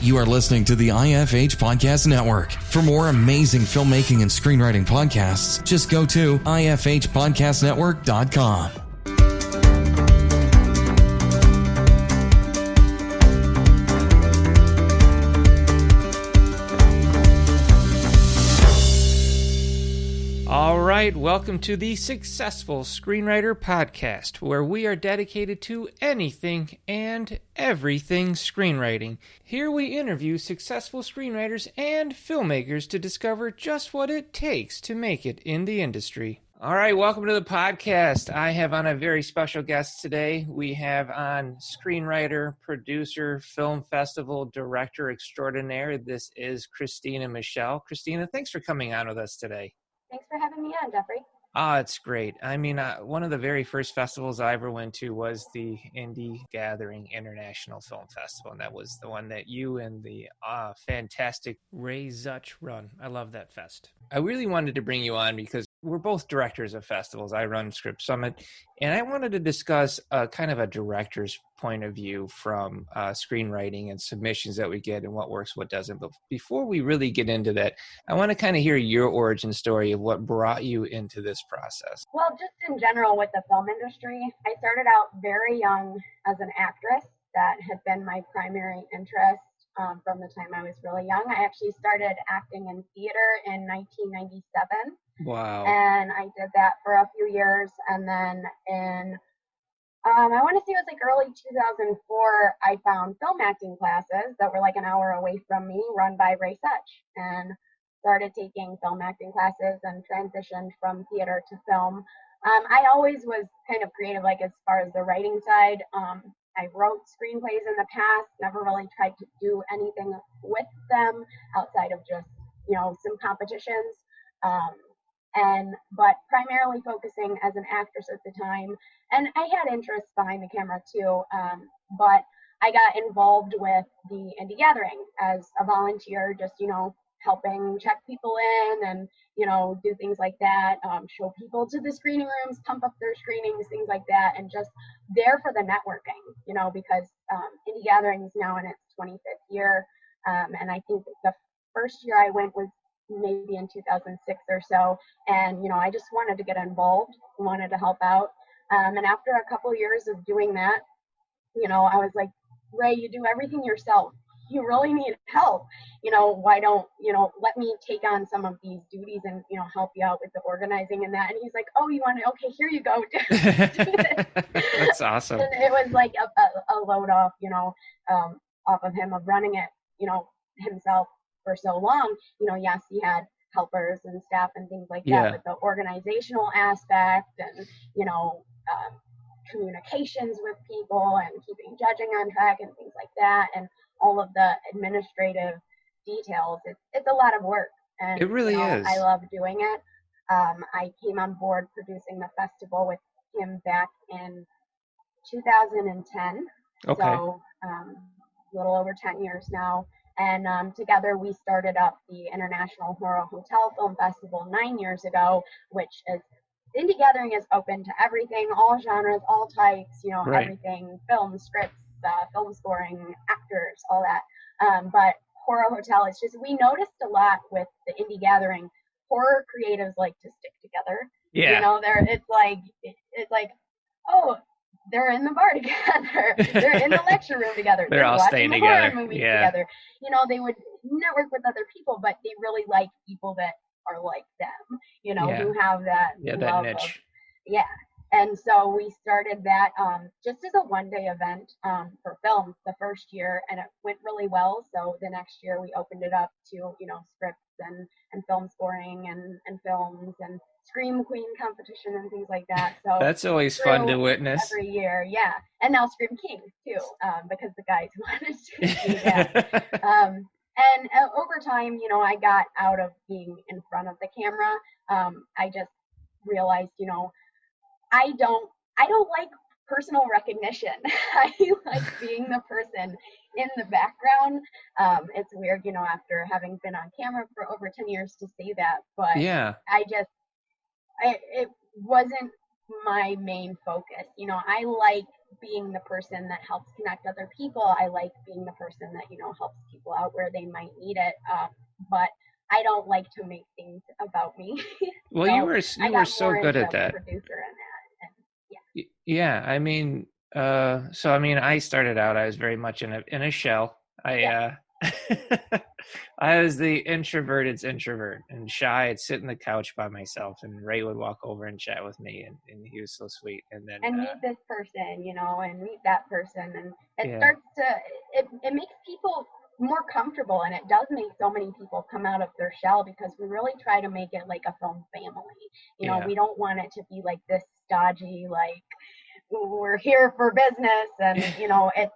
You are listening to the IFH Podcast Network. For more amazing filmmaking and screenwriting podcasts, just go to ifhpodcastnetwork.com. All right, welcome to the Successful Screenwriter Podcast, where we are dedicated to anything and everything screenwriting. Here we interview successful screenwriters and filmmakers to discover just what it takes to make it in the industry. All right, welcome to the podcast. I have on a very special guest today. We have on screenwriter, producer, film festival director extraordinaire. This is Kristina Michelle. Kristina, thanks for coming on with us today. Thanks for having me on, Geoffrey. It's great. I mean, one of the very first festivals I ever went to was the Indie Gathering International Film Festival, and that was the one that you and the fantastic Ray Zutch run. I love that fest. I really wanted to bring you on because we're both directors of festivals. I run Script Summit, and I wanted to discuss kind of a director's point of view from screenwriting and submissions that we get and what works, what doesn't. But before we really get into that, I want to kind of hear your origin story of what brought you into this process. Well, just in general with the film industry, I started out very young as an actress. That had been my primary interest from the time I was really young. I actually started acting in theater in 1997. Wow. And I did that for a few years. And then in, I want to say it was like early 2004, I found film acting classes that were like an hour away from me, run by Ray Zutch, and started taking film acting classes and transitioned from theater to film. I always was kind of creative, like as far as the writing side. I wrote screenplays in the past, never really tried to do anything with them outside of just, some competitions. But primarily focusing as an actress at the time. And I had interests behind the camera too. But I got involved with the Indie Gathering as a volunteer, just, helping check people in and, do things like that, show people to the screening rooms, pump up their screenings, things like that, and just there for the networking, because Indie Gathering is now in its 25th year. And I think the first year I went was maybe in 2006 or so. And, I just wanted to get involved, wanted to help out. And after a couple of years of doing that, I was like, Ray, you do everything yourself. You really need help. Why don't, let me take on some of these duties and, help you out with the organizing and that. And he's like, oh, you want to, okay, here you go. Do this. That's awesome. And it was like a load off, off of him of running it, himself for so long. Yes, he had helpers and staff and things like that, but the organizational aspect and, communications with people and keeping judging on track and things like that, and all of the administrative details, it's a lot of work. And it really is. I love doing it. I came on board producing the festival with him back in 2010. Okay. So a little over 10 years now. And together we started up the International Horror Hotel Film Festival 9 years ago, which is Indie Gathering is open to everything, all genres, all types, Right. Everything, film, scripts, film scoring, actors, all that. But Horror Hotel, it's just, we noticed a lot with the Indie Gathering, horror creatives like to stick together. Yeah. It's like, oh, they're in the bar together. They're in the lecture room together. They're all staying watching together. Horror movies Yeah. together. They would network with other people, but they really like people that are like them, who have that that love niche. And so we started that just as a one-day event for film the first year, and it went really well. So the next year we opened it up to, scripts and film scoring and films and Scream Queen competition and things like that. So that's always fun to witness. Every year, yeah. And now Scream King too, because the guys wanted to do that. And over time, I got out of being in front of the camera. I just realized, I don't like personal recognition. I like being the person in the background. It's weird, after having been on camera for over 10 years to say that, but Yeah. it wasn't my main focus. You know, I like being the person that helps connect other people. I like being the person that, you know, helps people out where they might need it. But I don't like to make things about me. Well, So I you were got so more good into at that. producer in that. And yeah. Yeah, I mean, so I mean, I started out, I was very much in a shell. I Yeah. I was the introverted's introvert and shy. I'd sit on the couch by myself, and Ray would walk over and chat with me, and he was so sweet. And then, And meet this person, you know, and meet that person. And it yeah, starts to, it makes people more comfortable. And it does make so many people come out of their shell because we really try to make it like a film family. You know, yeah, we don't want it to be like this stodgy, like, we're here for business. And, you know, it's,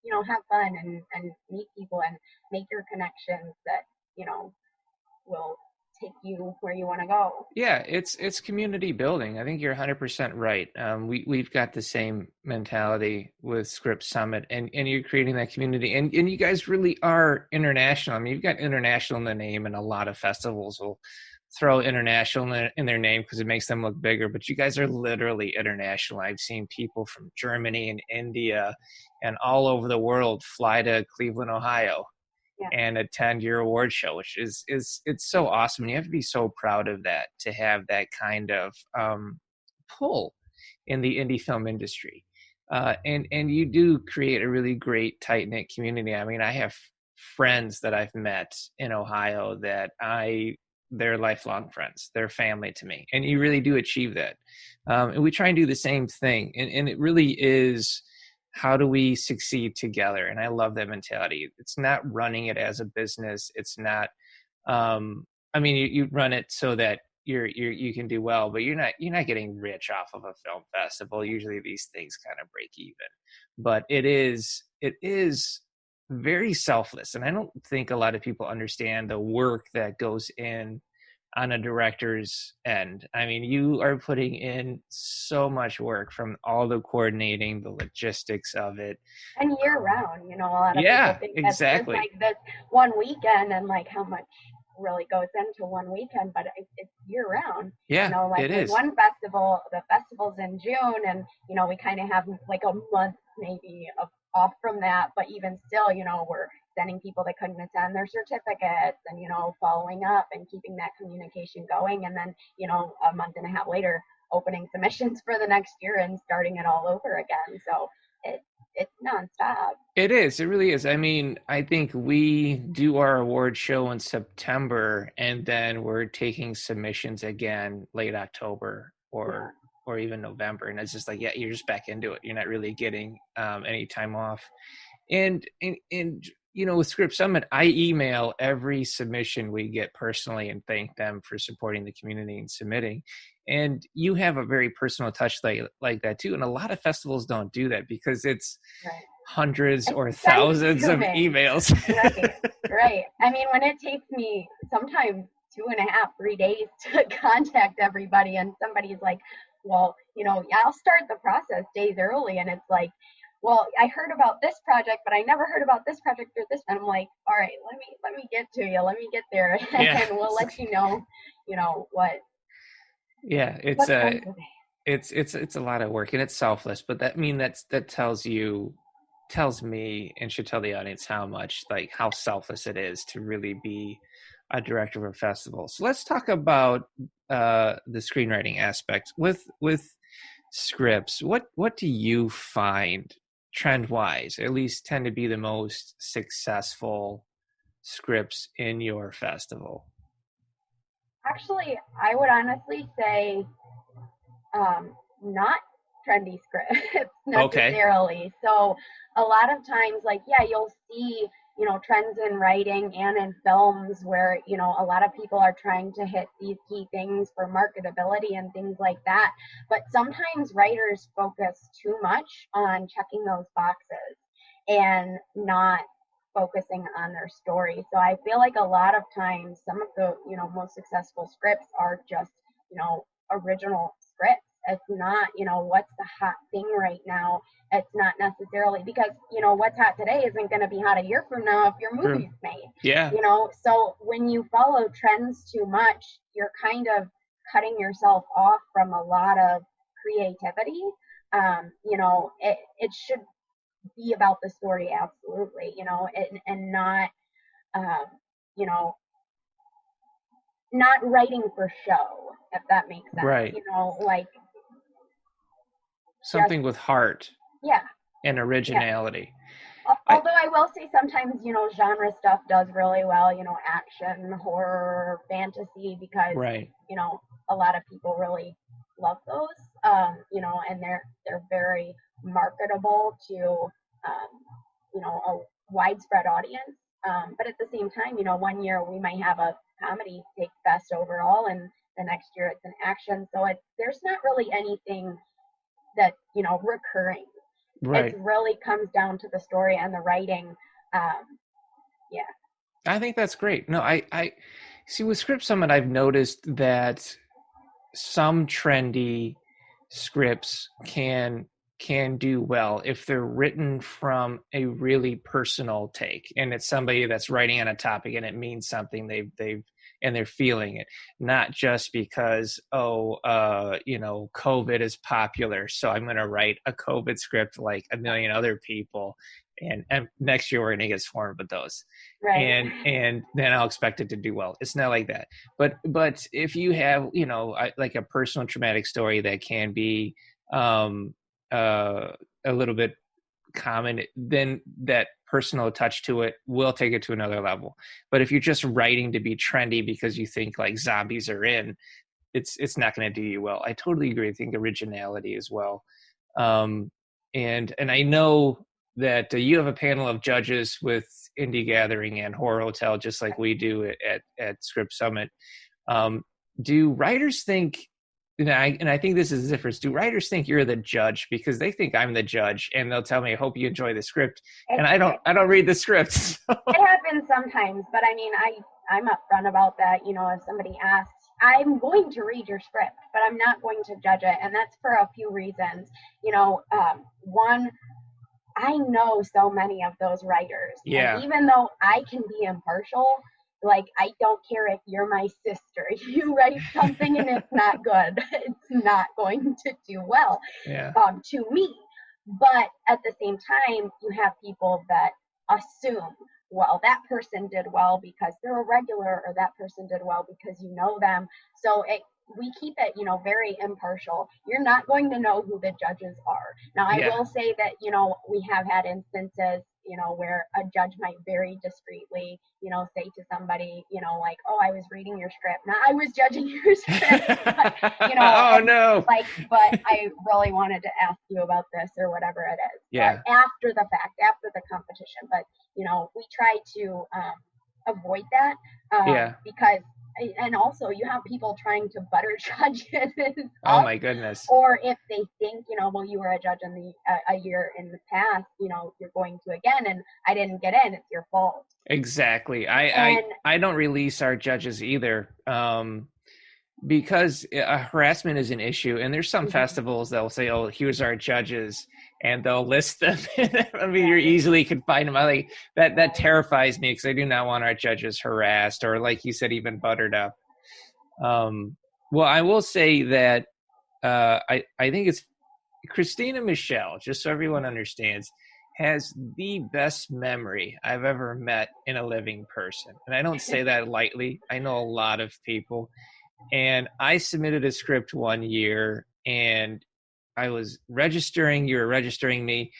you know, have fun and meet people and make your connections that, you know, will take you where you want to go. yeah. It's community building. I think you're 100% right. We've got the same mentality with Script Summit, and you're creating that community, and you guys really are international. I mean, you've got international in the name, and a lot of festivals will throw international in their name because it makes them look bigger, but you guys are literally international. I've seen people from Germany and India and all over the world fly to Cleveland, Ohio, Yeah. and attend your award show, which is it's so awesome. You have to be so proud of that, to have that kind of pull in the indie film industry. And you do create a really great tight knit community. I mean, I have friends that I've met in Ohio that they're lifelong friends. They're family to me, and you really do achieve that. And we try and do the same thing, and it really is, how do we succeed together? And I love that mentality. It's not running it as a business. It's not. I mean, you run it so that you can do well, but you're not getting rich off of a film festival. Usually these things kind of break even, but it is very selfless, and I don't think a lot of people understand the work that goes in on a director's end. I mean, you are putting in so much work, from all the coordinating, the logistics of it. And year round, you know, a lot of people Yeah, think that's just exactly. like this one weekend and like how much really goes into one weekend, but it's year round. You Yeah, know, like it with is. one festival, the festival's in June, and you know we kind of have like a month maybe off from that, but even still, you know, we're sending people that couldn't attend their certificates and, you know, following up and keeping that communication going, and then, you know, a month and a half later opening submissions for the next year and starting it all over again. So it's nonstop. It is. It really is. I mean, I think we do our award show in September, and then we're taking submissions again late October Yeah. or even November. And it's just like, yeah, you're just back into it. You're not really getting any time off. And you know, with Script Summit, I email every submission we get personally and thank them for supporting the community and submitting. And you have a very personal touch like that too. And a lot of festivals don't do that because it's Right. hundreds It's or time thousands of consuming. emails. Right. I mean, when it takes me sometimes 2.5, 3 days to contact everybody, and somebody's like, well, you know, I'll start the process days early, and it's like, well, I heard about this project, but I never heard about this project or this. And I'm like, all right, let me get to you. Let me get there, Yeah. and we'll let you know what Yeah, comes with it. it's a lot of work, and it's selfless, but that tells me, and should tell the audience how much, like, how selfless it is to really be a director of a festival. So let's talk about the screenwriting aspect with scripts. What do you find trend wise, at least, tend to be the most successful scripts in your festival? Actually, I would honestly say not trendy scripts Okay. necessarily. So a lot of times, like, yeah, you'll see, you know, trends in writing and in films where, you know, a lot of people are trying to hit these key things for marketability and things like that. But sometimes writers focus too much on checking those boxes and not focusing on their story. So I feel like a lot of times some of the, you know, most successful scripts are just, you know, original scripts. It's not, you know, what's the hot thing right now. It's not necessarily because, you know, what's hot today isn't going to be hot a year from now if your True. movie's made. Yeah. You know, so when you follow trends too much, you're kind of cutting yourself off from a lot of creativity. You know, it should be about the story, absolutely, you know, and not, um, you know, not writing for show, if that makes sense. Right. You know, like Something just, with heart yeah, and originality. although I will say sometimes, you know, genre stuff does really well, you know, action, horror, fantasy, because, Right. you know, a lot of people really love those, you know, and they're very marketable to, you know, a widespread audience. But at the same time, you know, one year we might have a comedy take best overall, and the next year it's an action. So there's not really anything that, you know, recurring. Right. It really comes down to the story and the writing. Yeah. I think that's great. No, I see with Script Summit, I've noticed that some trendy scripts can do well if they're written from a really personal take, and it's somebody that's writing on a topic and it means something, they've and they're feeling it, not just because you know, COVID is popular, so I'm going to write a COVID script like a million other people, and next year we're going to get swarmed with those. Right. And then I'll expect it to do well. It's not like that. But if you have, you know, like a personal traumatic story that can be a little bit common, then that personal touch to it will take it to another level. But if you're just writing to be trendy because you think like zombies are in, it's not going to do you well. I totally agree. I think originality as well. And I know that you have a panel of judges with Indie Gathering and Horror Hotel, just like we do at Script Summit. Do writers think, and I think this is the difference, do writers think you're the judge because they think I'm the judge and they'll tell me, I hope you enjoy the script, and I don't read the scripts. It happens sometimes, but I mean, I'm upfront about that. You know, if somebody asks, I'm going to read your script, but I'm not going to judge it, and that's for a few reasons. You know, one, I know so many of those writers. Yeah. And even though I can be impartial, like, I don't care if you're my sister. If you write something and it's not good, it's not going to do well, Yeah. To me. But at the same time, you have people that assume, well, that person did well because they're a regular, or that person did well because you know them. So we keep it, you know, very impartial. You're not going to know who the judges are. Now, I will say that, you know, we have had instances, you know, where a judge might very discreetly, you know, say to somebody, you know, like, oh, I was reading your script. Now, I was judging your script, but, you know, oh, no. Like, but I really wanted to ask you about this, or whatever it is. Yeah. But after the fact, after the competition. But, you know, we try to avoid that, because, and also you have people trying to butter judges. Oh my goodness. Or if they think, you know, well, you were a judge in a year in the past, you know, you're going to again, and I didn't get in, it's your fault. Exactly. I don't release our judges either, because harassment is an issue, and there's some festivals that will say, oh, here's our judges, and they'll list them. I mean, you easily could find them. I like that terrifies me, because I do not want our judges harassed, or, like you said, even buttered up. Well, I will say that I think it's Kristina Michelle, just so everyone understands, has the best memory I've ever met in a living person. And I don't say that lightly. I know a lot of people. And I submitted a script one year, and I was registering, you were registering me,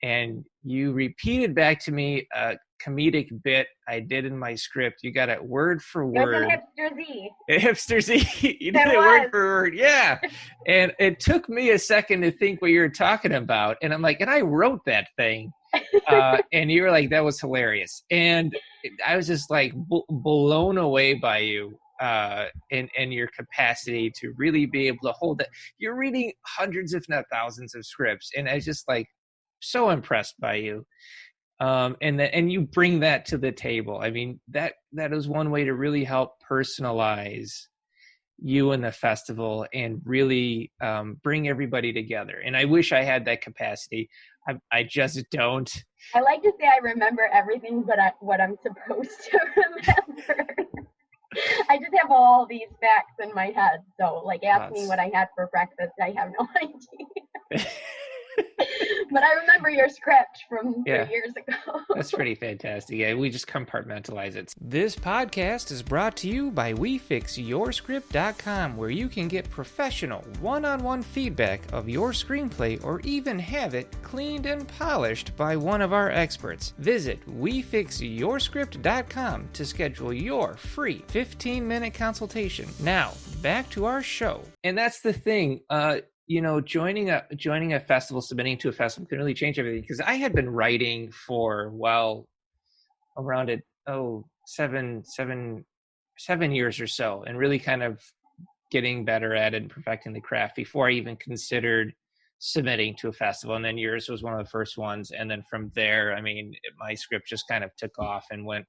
and you repeated back to me a comedic bit I did in my script. You got it word for word. It was an Hipster Z. Hipster Z. You did it word for word. Yeah. And it took me a second to think what you were talking about. And I'm like, and I wrote that thing. And you were like, that was hilarious. And I was just like blown away by you. And your capacity to really be able to hold it. You're reading hundreds, if not thousands, of scripts, and I was just like so impressed by you. And you bring that to the table. I mean, that is one way to really help personalize you and the festival, and really bring everybody together. And I wish I had that capacity. I just don't. I like to say I remember everything, but what I'm supposed to remember. I just have all these facts in my head. So, like, ask me what I had for breakfast. I have no idea. But I remember your script from 3 years ago. That's pretty fantastic. Yeah, we just compartmentalize it. This podcast is brought to you by WeFixYourScript.com, where you can get professional one-on-one feedback of your screenplay or even have it cleaned and polished by one of our experts. Visit WeFixYourScript.com to schedule your free 15-minute consultation. Now, back to our show. And that's the thing. Joining a festival, submitting to a festival can really change everything. Because I had been writing for around 7 years or so, and really kind of getting better at it and perfecting the craft before I even considered submitting to a festival. And then yours was one of the first ones. And then from there, my script just kind of took off and went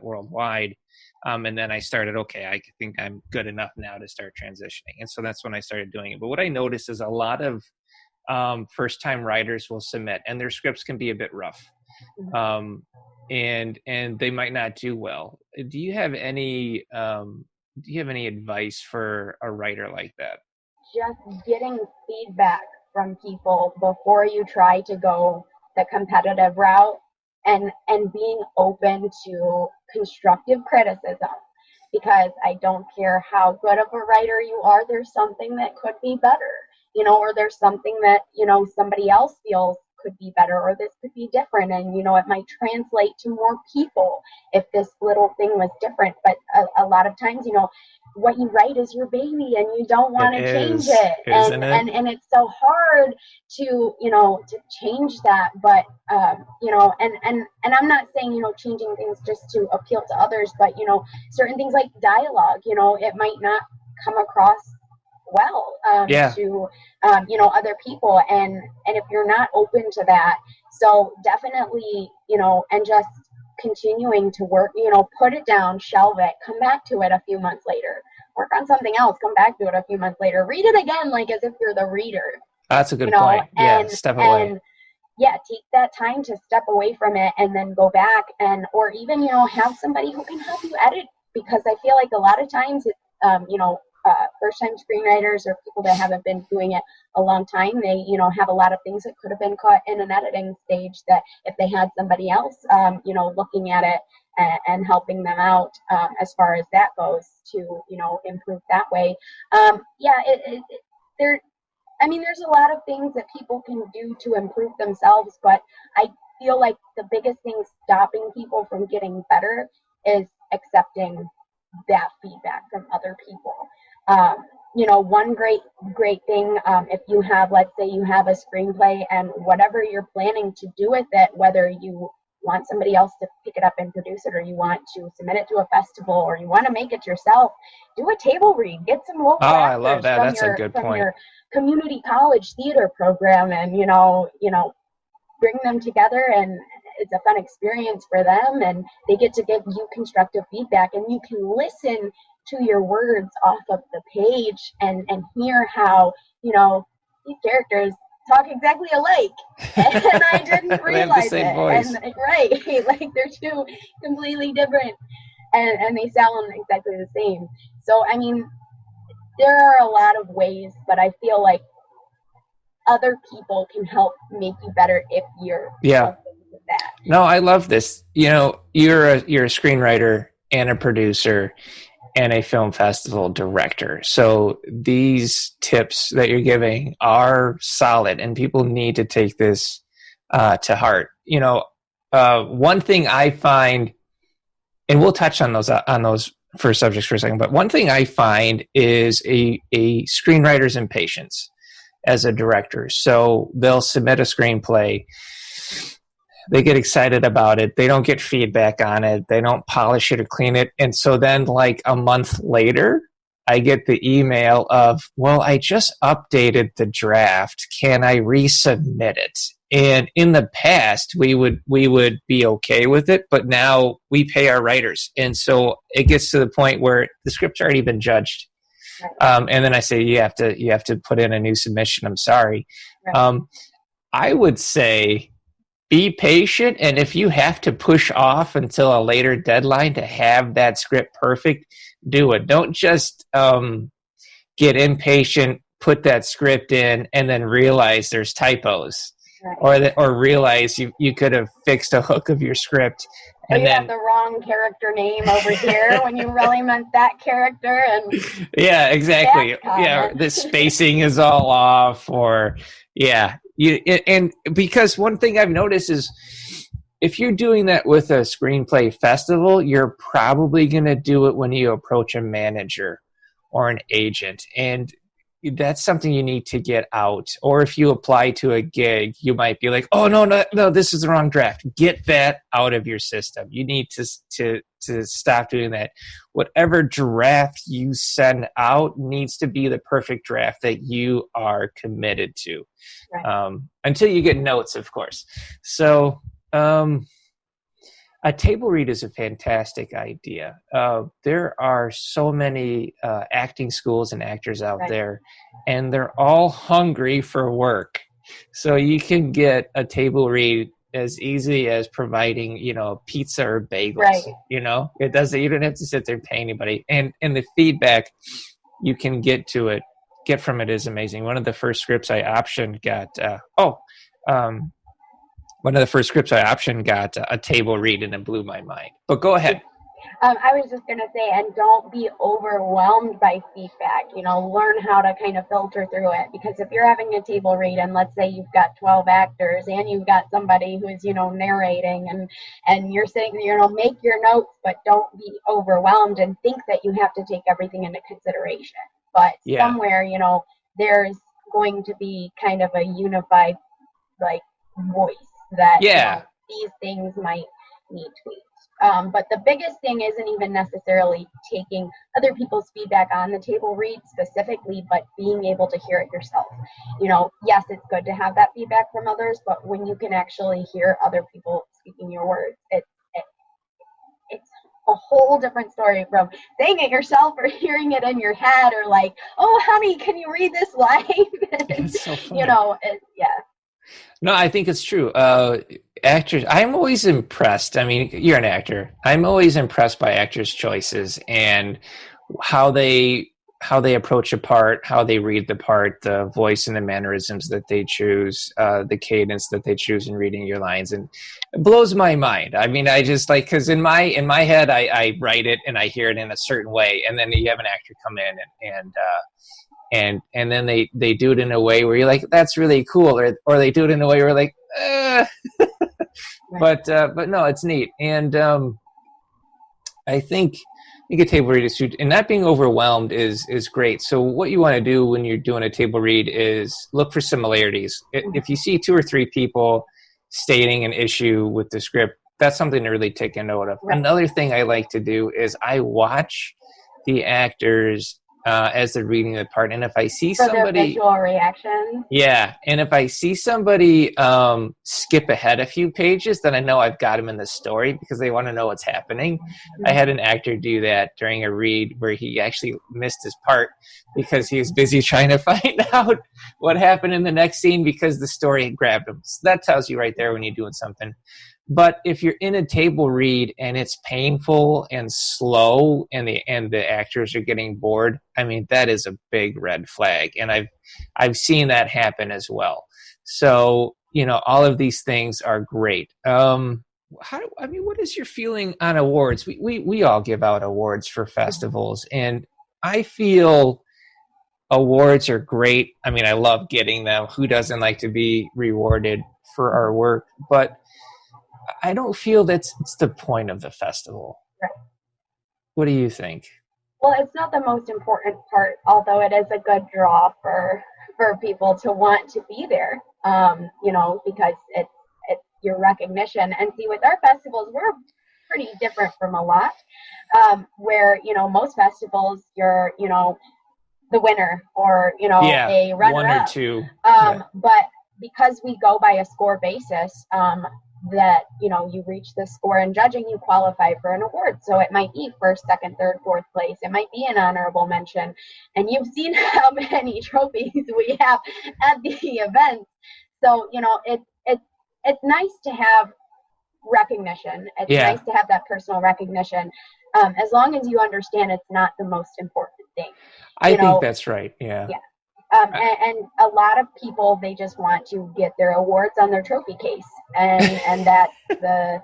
worldwide. And then I started, okay, I think I'm good enough now to start transitioning. And so that's when I started doing it. But what I noticed is a lot of first-time writers will submit, and their scripts can be a bit rough. And they might not do well. Do you have any advice for a writer like that? Just getting feedback from people before you try to go the competitive route, and being open to constructive criticism, because I don't care how good of a writer you are, there's something that could be better, or there's something that, somebody else feels could be better, or this could be different, and, it might translate to more people if this little thing was different. But a lot of times, what you write is your baby, and you don't want to change it. And it's so hard to, to change that. But, and I'm not saying, changing things just to appeal to others, but, certain things like dialogue, it might not come across well to, other people. And if you're not open to that, so definitely, and just continuing to work, put it down, shelve it, come back to it a few months later, work on something else, come back to it a few months later, read it again, like as if you're the reader. That's a good point. Step away. And take that time to step away from it and then go back, or even, have somebody who can help you edit, because I feel like a lot of times it's, first-time screenwriters or people that haven't been doing it a long time, they, have a lot of things that could have been cut in an editing stage that if they had somebody else, looking at it and helping them out as far as that goes to, improve that way. There's a lot of things that people can do to improve themselves, but I feel like the biggest thing stopping people from getting better is accepting that feedback from other people. One great thing, if you have, let's say you have a screenplay and whatever you're planning to do with it, whether you want somebody else to pick it up and produce it, or you want to submit it to a festival, or you want to make it yourself, do a table read, get some local actors. I love that. That's a good point. Your community college theater program, and, bring them together, and it's a fun experience for them, and they get to give you constructive feedback, and you can listen to your words off of the page and hear how, these characters talk exactly alike, and I didn't realize they have the same voice. And right, like they're two completely different, and they sound exactly the same. So, there are a lot of ways, but I feel like other people can help make you better if you're open to that. No, I love this. You're a screenwriter and a producer and a film festival director. So these tips that you're giving are solid, and people need to take this to heart. One thing I find, and we'll touch on those first subjects for a second, but one thing I find is a screenwriter's impatience as a director. So they'll submit a screenplay, they get excited about it, they don't get feedback on it, they don't polish it or clean it, and so then like a month later I get the email of, well, I just updated the draft, can I resubmit it? And in the past we would be okay with it, but now we pay our writers, and so it gets to the point where the script's already been judged. And then I say, you have to put in a new submission. I'm sorry. Right. I would say be patient, and if you have to push off until a later deadline to have that script perfect, do it. Don't just get impatient, put that script in, and then realize there's typos, Right. or realize you could have fixed a hook of your script, Or and you then have the wrong character name over here when you really meant that character, and yeah, exactly. that's Yeah, common. the spacing is all off, or yeah, and because one thing I've noticed is if you're doing that with a screenplay festival, you're probably going to do it when you approach a manager or an agent, and that's something you need to get out. Or if you apply to a gig, you might be like, "Oh no, this is the wrong draft." Get that out of your system. You need to stop doing that. Whatever draft you send out needs to be the perfect draft that you are committed to, Right. until you get notes, of course. So. A table read is a fantastic idea. There are so many acting schools and actors out Right. there, and they're all hungry for work. So you can get a table read as easy as providing, pizza or bagels. Right. It doesn't. You don't have to sit there and pay anybody, and the feedback you can get from it is amazing. One of the first scripts I optioned got. One of the first scripts I optioned got a table read, and it blew my mind. But go ahead. I was just going to say, and don't be overwhelmed by feedback. Learn how to kind of filter through it. Because if you're having a table read, and let's say you've got 12 actors, and you've got somebody who's, narrating, and you're saying, make your notes, but don't be overwhelmed and think that you have to take everything into consideration. But somewhere, there's going to be kind of a unified, voice that these things might need tweaks. But the biggest thing isn't even necessarily taking other people's feedback on the table read specifically, but being able to hear it yourself. Yes, it's good to have that feedback from others, but when you can actually hear other people speaking your words, it's a whole different story from saying it yourself or hearing it in your head, or like, oh, honey, can you read this line? It's so funny. No, I think it's true. Actors, I'm always impressed. I mean, you're an actor. I'm always impressed by actors' choices and how they approach a part, how they read the part, the voice and the mannerisms that they choose, the cadence that they choose in reading your lines, and it blows my mind. I mean, I just because in my head, I write it and I hear it in a certain way, and then you have an actor come in and then they do it in a way where you're like, that's really cool, or they do it in a way where you're like, but no, it's neat. And I think a table read is, and not being overwhelmed is great. So what you want to do when you're doing a table read is look for similarities. If you see 2 or 3 people stating an issue with the script, that's something to really take a note of. Right. Another thing I like to do is I watch the actors as they're reading the part, and if I see somebody, their visual reaction. Yeah, and if I see somebody skip ahead a few pages, then I know I've got them in the story because they want to know what's happening. Mm-hmm. I had an actor do that during a read where he actually missed his part because he was busy trying to find out what happened in the next scene because the story had grabbed him. So that tells you right there when you're doing something. But if you're in a table read and it's painful and slow and the actors are getting bored, I mean, that is a big red flag. And I've seen that happen as well. So, all of these things are great. What is your feeling on awards? We all give out awards for festivals, and I feel awards are great. I mean, I love getting them. Who doesn't like to be rewarded for our work? But I don't feel that's the point of the festival. Right. What do you think? Well, it's not the most important part, although it is a good draw for people to want to be there, because it's your recognition. And see, with our festivals, we're pretty different from a lot, where, most festivals, you're, the winner or, a runner-up. 1 or 2. But because we go by a score basis, that you reach the score in judging, you qualify for an award. So it might be 1st, 2nd, 3rd, 4th place. It might be an honorable mention. And you've seen how many trophies we have at the event. So it's nice to have recognition. It's nice to have that personal recognition, as long as you understand it's not the most important thing. I think that's right. Yeah. And a lot of people, they just want to get their awards on their trophy case, and that's the.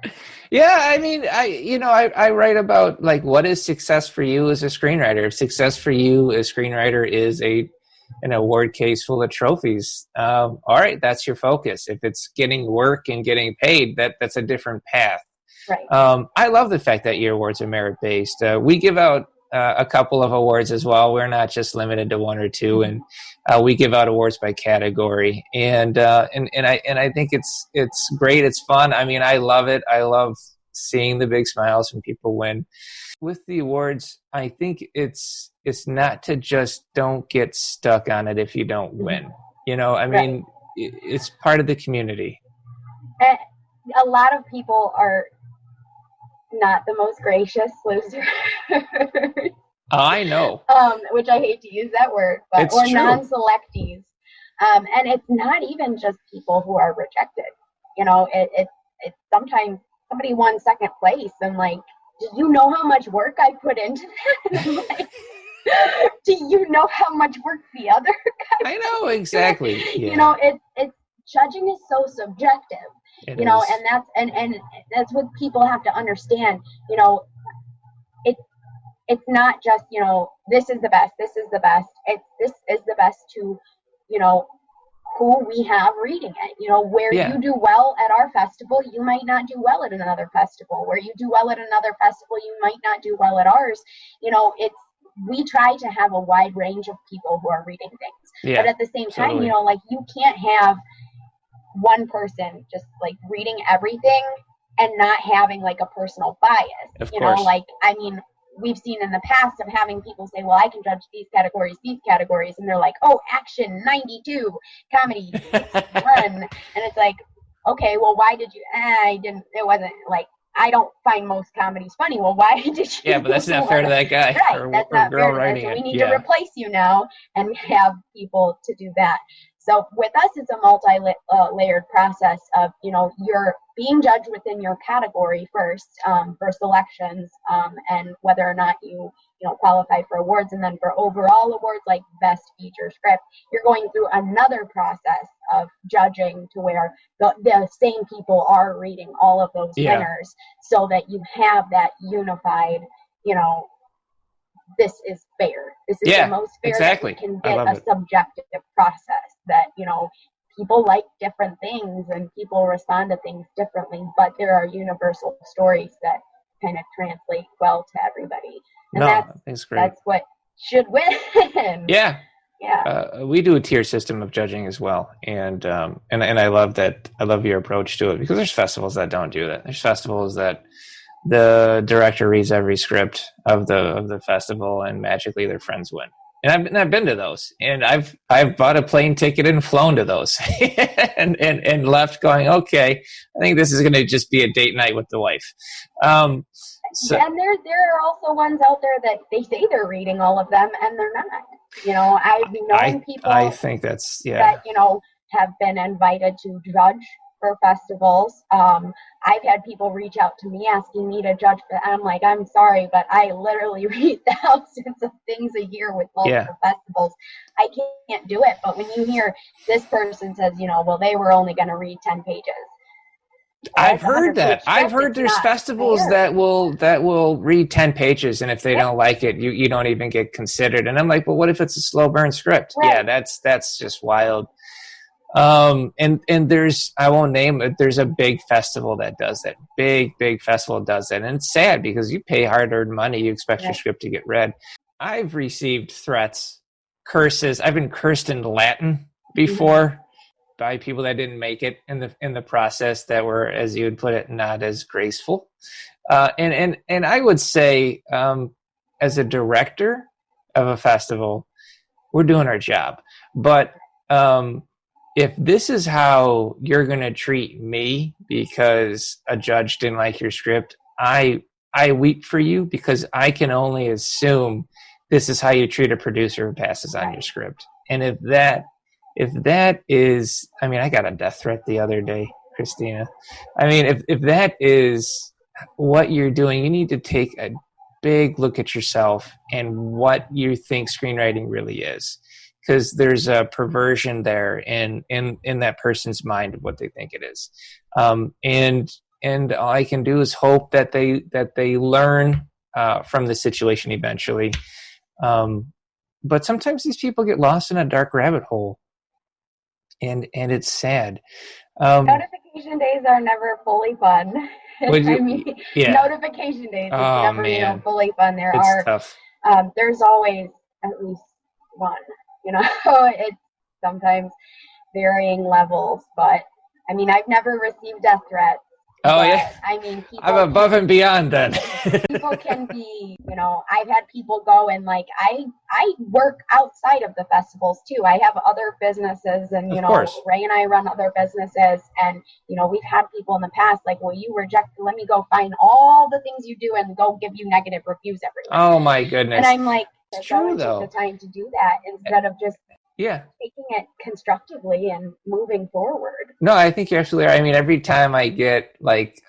Yeah, I mean, I write about like, what is success for you as a screenwriter? If success for you as a screenwriter is an award case full of trophies, all right, that's your focus. If it's getting work and getting paid, that's a different path. Right. I love the fact that your awards are merit-based. We give out a couple of awards as well. We're not just limited to one or two, and we give out awards by category. And I think it's great. It's fun. I mean, I love it. I love seeing the big smiles when people win. With the awards, I think it's not to just don't get stuck on it if you don't win. You know, I mean, it's part of the community. And a lot of people are not the most gracious losers. I know. Which I hate to use that word, but it's or true. Non-selectees. And it's not even just people who are rejected. You know, it's sometimes somebody won second place and like, do you know how much work I put into that? And I'm like, do you know how much work the other guy? I know, exactly. Yeah. You know, it's judging is so subjective. It you know, is. and that's what people have to understand. You know, it's not just, you know, this is the best. This is the best. This is the best to, you know, who we have reading it. You know, where you do well at our festival, you might not do well at another festival. Where you do well at another festival, you might not do well at ours. You know, we try to have a wide range of people who are reading things. Yeah, but at the same time, totally. you know, like, you can't have one person just like reading everything and not having like a personal bias. Of you course. know, like, I mean, we've seen in the past of having people say, well, I can judge these categories, and they're like, oh, action 92, comedy 61, and it's like, okay, well, why did you? It wasn't like, I don't find most comedies funny. Well, why did you? Yeah, but that's not fair to that guy. Right, or, that's or not girl fair. writing So we it. need to replace you now and have people to do that. So with us, it's a multi-layered process of, you know, you're being judged within your category first for selections and whether or not you qualify for awards. And then for overall awards like Best Feature Script, you're going through another process of judging to where the same people are reading all of those winners so that you have that unified, you know, this is fair. This is the most fair that we can get a subjective process that, you know, people like different things and people respond to things differently, but there are universal stories that kind of translate well to everybody. And that's great. That's what should win. Yeah. Yeah. We do a tier system of judging as well. And I love that. I love your approach to it because there's festivals that don't do that. There's festivals that the director reads every script of the festival and magically their friends win. And I've been to those, and I've bought a plane ticket and flown to those, and left going, okay, I think this is going to just be a date night with the wife. And there are also ones out there that they say they're reading all of them and they're not. You know, I've known people. I think that's that, you know, have been invited to judge for festivals. I've had people reach out to me asking me to judge, and I'm like, I'm sorry, but I literally read thousands of things a year with multiple festivals. I can't do it. But when you hear this person says, you know, well, they were only going to read 10 pages. I've heard that. I've heard there's festivals that will read 10 pages, and if they don't like it, you don't even get considered. And I'm like, well, what if it's a slow burn script? Right. Yeah, that's just wild. And there's, I won't name it, there's a big festival that does that. Big festival does that. And it's sad because you pay hard-earned money, you expect your script to get read. I've received threats, curses. I've been cursed in Latin before by people that didn't make it in the process, that were, as you would put it, not as graceful. And I would say, as a director of a festival, we're doing our job. But if this is how you're going to treat me because a judge didn't like your script, I weep for you, because I can only assume this is how you treat a producer who passes on your script. And if that is, I mean, I got a death threat the other day. Kristina. I mean, if that is what you're doing, you need to take a big look at yourself and what you think screenwriting really is, because there's a perversion there in that person's mind of what they think it is. And all I can do is hope that they learn from the situation eventually. But sometimes these people get lost in a dark rabbit hole, and it's sad. Notification days are never fully fun. Yeah. Notification days is never, man. Fully fun. It's tough. There's always at least one, it's sometimes varying levels, but I mean, I've never received death threats. Oh, yeah. I mean, I'm above and beyond then. People can be, I've had people go and I work outside of the festivals too. I have other businesses and, Ray and I run other businesses and, we've had people in the past well, you reject, let me go find all the things you do and go give you negative reviews everywhere. Oh my goodness. And I'm like, it's true though. Take the time to do that instead of just taking it constructively and moving forward. No, I think you're absolutely right. I mean, every time I get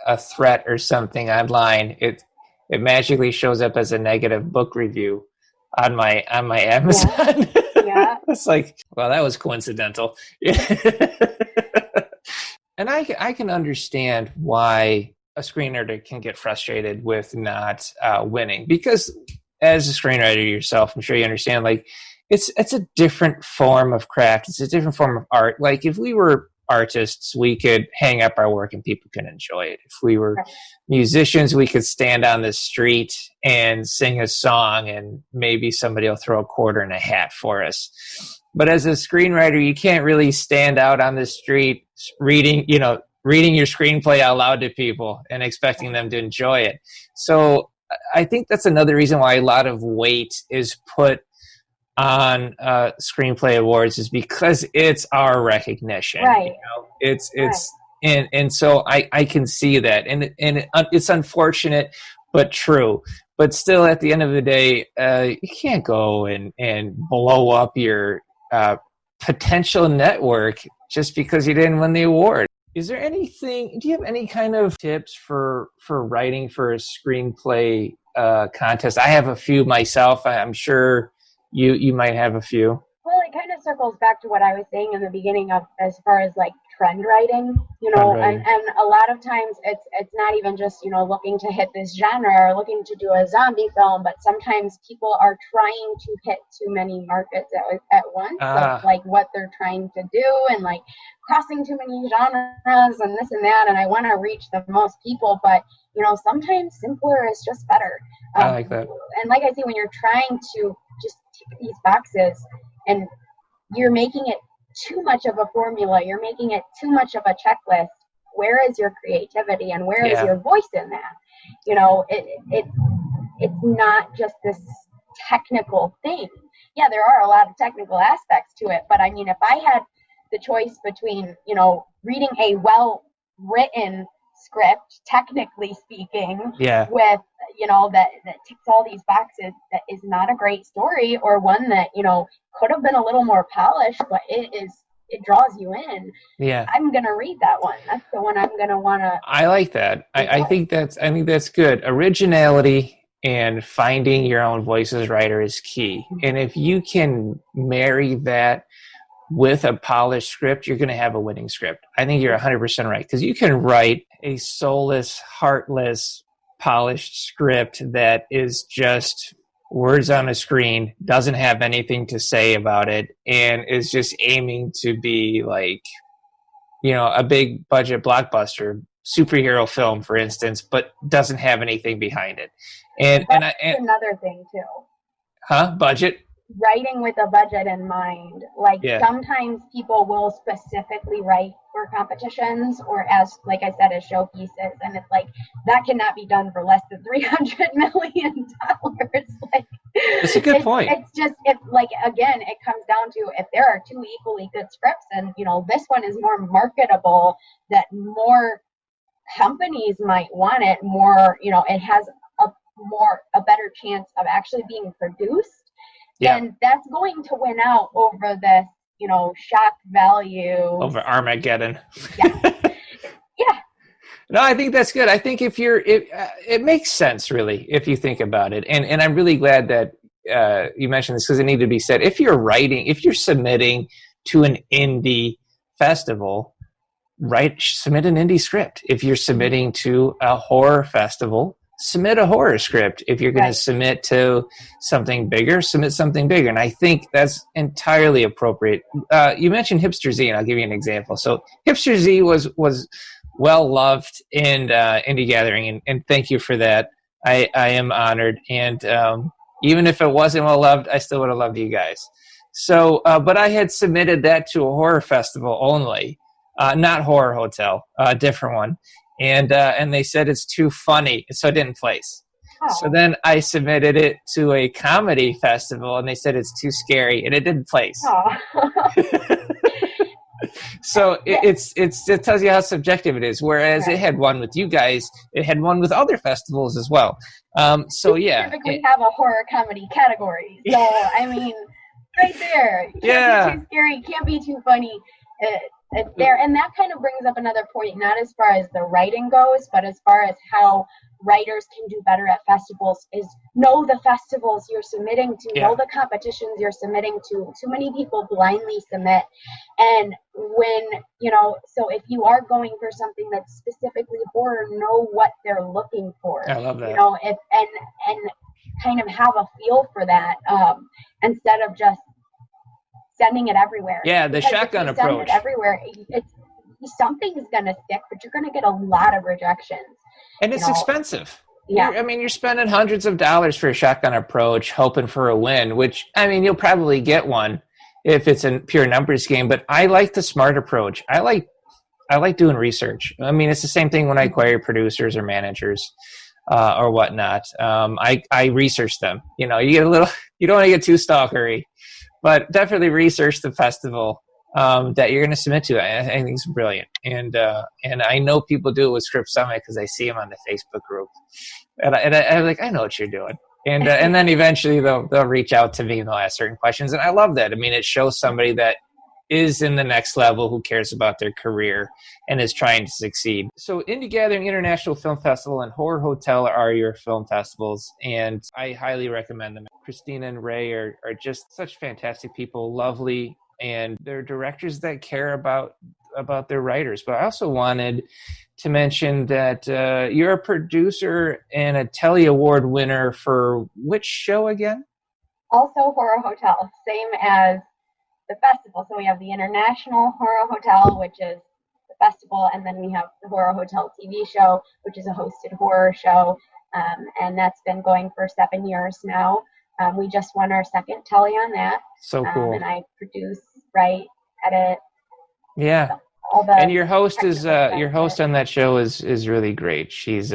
a threat or something online, it magically shows up as a negative book review on my Amazon. Yeah. It's well, that was coincidental. And I can understand why a screenwriter can get frustrated with not winning, because as a screenwriter yourself, I'm sure you understand, it's a different form of craft. It's a different form of art. If we were artists, we could hang up our work and people can enjoy it. If we were musicians, we could stand on the street and sing a song and maybe somebody will throw a quarter in a hat for us. But as a screenwriter, you can't really stand out on the street reading your screenplay out loud to people and expecting them to enjoy it. So I think that's another reason why a lot of weight is put on screenplay awards, is because it's our recognition. Right. It's and so I can see that, and it's unfortunate but true. But still, at the end of the day, you can't go and blow up your potential network just because you didn't win the award. Is there anything? Do you have any kind of tips for writing for a screenplay contest? I have a few myself. I'm sure you might have a few. Well, it kind of circles back to what I was saying in the beginning of as far as trend writing, and a lot of times it's not even just, looking to hit this genre or looking to do a zombie film, but sometimes people are trying to hit too many markets at once, what they're trying to do, and crossing too many genres and this and that, and I want to reach the most people, but sometimes simpler is just better. I like that. And like I say, when you're trying to just tick these boxes and you're making it too much of a formula, you're making it too much of a checklist, where is your creativity and where is your voice in that? It's not just this technical thing. Yeah, there are a lot of technical aspects to it, but I mean, if I had the choice between, reading a well-written script, technically speaking, with, that ticks all these boxes, that is not a great story, or one that, could have been a little more polished, but it draws you in. Yeah. I'm going to read that one. That's the one I'm going to want to. I like that. I think that's good. Originality and finding your own voice as writer is key. And if you can marry that with a polished script, you're going to have a winning script. I think you're 100% right, because you can write a soulless, heartless, polished script that is just words on a screen, doesn't have anything to say about it, and is just aiming to be a big budget blockbuster superhero film, for instance, but doesn't have anything behind it. And another thing too. Budget? Writing with a budget in mind. Sometimes people will specifically write for competitions or as showpieces, and it's that cannot be done for less than $300 million. That's a good point. It's just, again, it comes down to if there are two equally good scripts and, this one is more marketable, that more companies might want it more, it has a better chance of actually being produced. And that's going to win out over this, shock value. Over Armageddon. Yeah. No, I think that's good. I think it makes sense, really, if you think about it. And I'm really glad that you mentioned this, because it needed to be said. If you're submitting to an indie festival, submit an indie script. If you're submitting to a horror festival, submit a horror script. If you're going to submit to something bigger, submit something bigger. And I think that's entirely appropriate. You mentioned Hipster Z, and I'll give you an example. So Hipster Z was well loved in Indie Gathering, and thank you for that. I am honored. And even if it wasn't well loved, I still would have loved you guys. So, but I had submitted that to a horror festival only, not Horror Hotel, a different one. And they said it's too funny, so it didn't place. Oh. So then I submitted it to a comedy festival, and they said it's too scary, and it didn't place. Oh. So it tells you how subjective it is. Whereas it had one with you guys, it had one with other festivals as well. So we typically have a horror comedy category. So I mean, right there, it can't be too scary, it can't be too funny. It's there, and that kind of brings up another point, not as far as the writing goes, but as far as how writers can do better at festivals, is know the festivals you're submitting to, know the competitions you're submitting to. Too many people blindly submit, and so if you are going for something that's specifically horror, know what they're looking for. I love that. And kind of have a feel for that, instead of just sending it everywhere. Yeah, the shotgun approach. Send it everywhere. Something's going to stick, but you're going to get a lot of rejections. And it's expensive. Yeah. You're spending hundreds of dollars for a shotgun approach, hoping for a win, which, you'll probably get one if it's a pure numbers game. But I like the smart approach. I like doing research. It's the same thing when I acquire producers or managers. Or whatnot. I research them. You don't want to get too stalkery, but definitely research the festival that you're going to submit to. I think it's brilliant, and I know people do it with Script Summit because I see them on the Facebook group, and I'm like, I know what you're doing, and then eventually they'll reach out to me and they'll ask certain questions, and I love that. It shows somebody that is in the next level, who cares about their career and is trying to succeed. So Indie Gathering International Film Festival and Horror Hotel are your film festivals, and I highly recommend them. Kristina and Ray are just such fantastic people, lovely, and they're directors that care about their writers. But I also wanted to mention that you're a producer and a Telly Award winner for which show again? Also Horror Hotel, same as the festival. So we have the International Horror Hotel, which is the festival, and then we have the Horror Hotel TV show, which is a hosted horror show, and that's been going for 7 years now. We just won our second Telly on that. So cool. And I produce, write, edit. Yeah. And your host on that show is really great. She's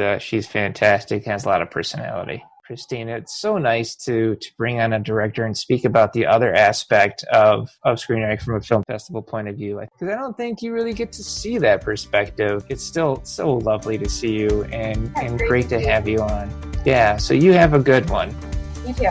fantastic, has a lot of personality. Kristina, it's so nice to bring on a director and speak about the other aspect of screenwriting from a film festival point of view, because I don't think you really get to see that perspective. It's still so lovely to see you, and great to have you on. Yeah, so you have a good one. You too.